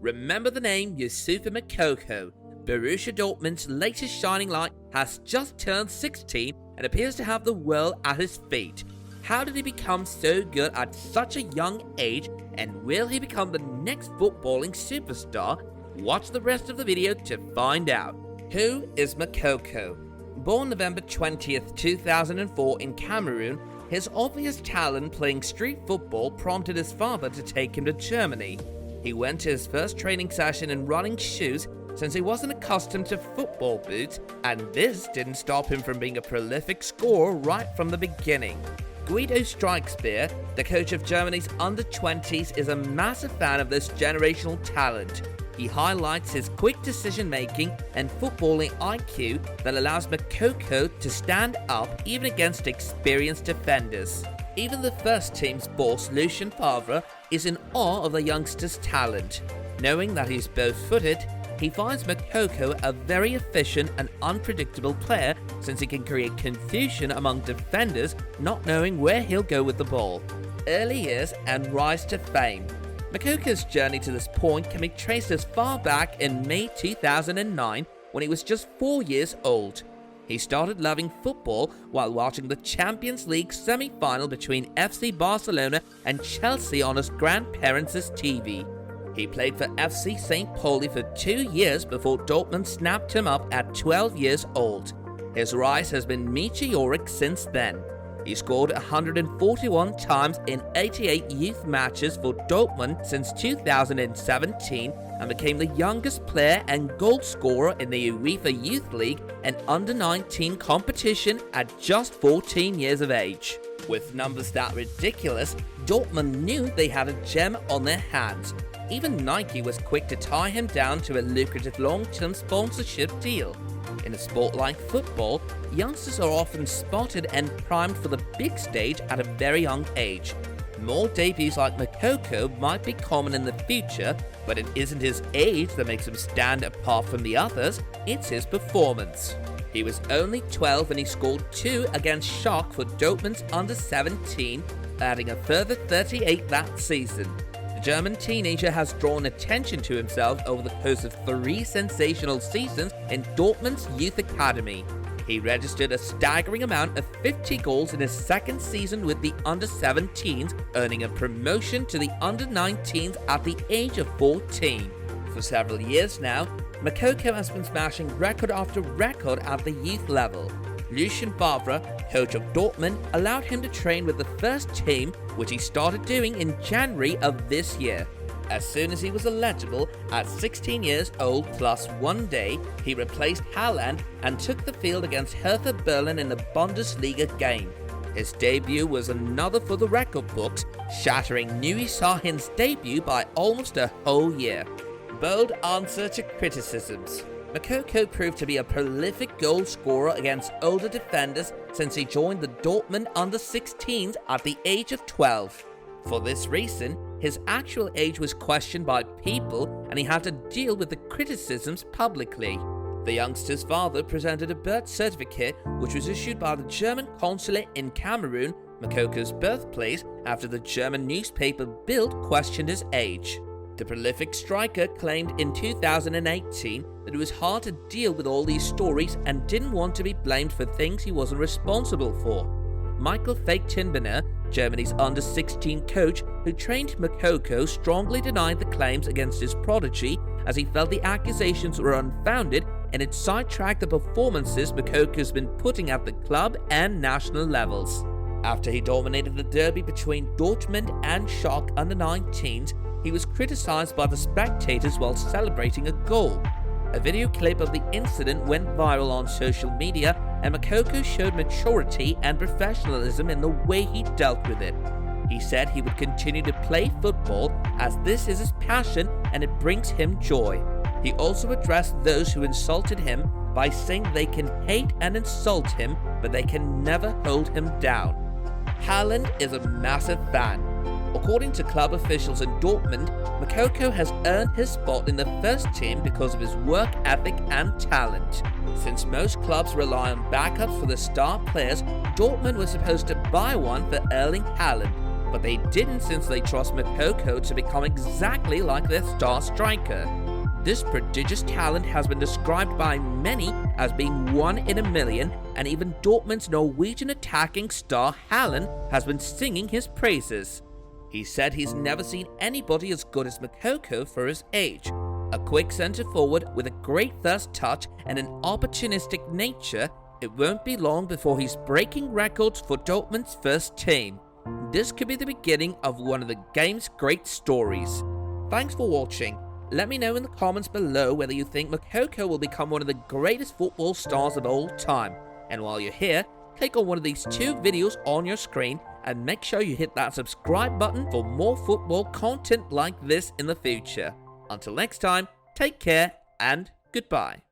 Remember the name Youssoufa Moukoko. Borussia Dortmund's latest shining light has just turned 16 and appears to have the world at his feet. How did he become so good at such a young age, and will he become the next footballing superstar? Watch the rest of the video to find out. Who is Moukoko? Born November 20th, 2004 in Cameroon, his obvious talent playing street football prompted his father to take him to Germany. He went to his first training session in running shoes since he wasn't accustomed to football boots, and this didn't stop him from being a prolific scorer right from the beginning. Guido Streichspeer, the coach of Germany's under-20s, is a massive fan of this generational talent. He highlights his quick decision-making and footballing IQ that allows Moukoko to stand up even against experienced defenders. Even the first team's boss, Lucien Favre, is in awe of the youngster's talent. Knowing that he's both-footed, he finds Moukoko a very efficient and unpredictable player since he can create confusion among defenders not knowing where he'll go with the ball. Early years and rise to fame. Moukoko's journey to this point can be traced as far back in May 2009 when he was just 4 years old. He started loving football while watching the Champions League semi-final between FC Barcelona and Chelsea on his grandparents' TV. He played for FC St. Pauli for 2 years before Dortmund snapped him up at 12 years old. His rise has been meteoric since then. He scored 141 times in 88 youth matches for Dortmund since 2017 and became the youngest player and goal scorer in the UEFA Youth League and Under-19 competition at just 14 years of age. With numbers that ridiculous, Dortmund knew they had a gem on their hands. Even Nike was quick to tie him down to a lucrative long-term sponsorship deal. In a sport like football, youngsters are often spotted and primed for the big stage at a very young age. More debuts like Moukoko might be common in the future, but it isn't his age that makes him stand apart from the others, it's his performance. He was only 12 and he scored 2 against Schalke for Dortmund's under-17, adding a further 38 that season. The German teenager has drawn attention to himself over the course of 3 sensational seasons in Dortmund's youth academy. He registered a staggering amount of 50 goals in his second season with the under-17s, earning a promotion to the under-19s at the age of 14. For several years now, Moukoko has been smashing record after record at the youth level. Lucien Favre, coach of Dortmund, allowed him to train with the first team, which he started doing in January of this year. As soon as he was eligible, at 16 years old plus 1 day, he replaced Haaland and took the field against Hertha Berlin in the Bundesliga game. His debut was another for the record books, shattering Nuri Sahin's debut by almost a whole year. Bold answer to criticisms. Moukoko proved to be a prolific goal scorer against older defenders since he joined the Dortmund under-16s at the age of 12. For this reason, his actual age was questioned by people and he had to deal with the criticisms publicly. The youngster's father presented a birth certificate which was issued by the German consulate in Cameroon, Moukoko's birthplace, after the German newspaper Bild questioned his age. The prolific striker claimed in 2018 that it was hard to deal with all these stories and didn't want to be blamed for things he wasn't responsible for. Michael Fake-Tinberner, Germany's under-16 coach who trained Moukoko, strongly denied the claims against his prodigy as he felt the accusations were unfounded and it sidetracked the performances Moukoko's been putting at the club and national levels. After he dominated the derby between Dortmund and Schalke under-19s, he was criticized by the spectators while celebrating a goal. A video clip of the incident went viral on social media, and Moukoko showed maturity and professionalism in the way he dealt with it. He said he would continue to play football as this is his passion and it brings him joy. He also addressed those who insulted him by saying they can hate and insult him, but they can never hold him down. Haaland is a massive fan. According to club officials in Dortmund, Moukoko has earned his spot in the first team because of his work ethic and talent. Since most clubs rely on backups for the star players, Dortmund was supposed to buy one for Erling Haaland, but they didn't since they trust Moukoko to become exactly like their star striker. This prodigious talent has been described by many as being one in a million, and even Dortmund's Norwegian attacking star Haaland has been singing his praises. He said he's never seen anybody as good as Moukoko for his age. A quick centre forward with a great first touch and an opportunistic nature, it won't be long before he's breaking records for Dortmund's first team. This could be the beginning of one of the game's great stories. Thanks for watching. Let me know in the comments below whether you think Moukoko will become one of the greatest football stars of all time. And while you're here, click on one of these 2 videos on your screen and make sure you hit that subscribe button for more football content like this in the future. Until next time, take care and goodbye.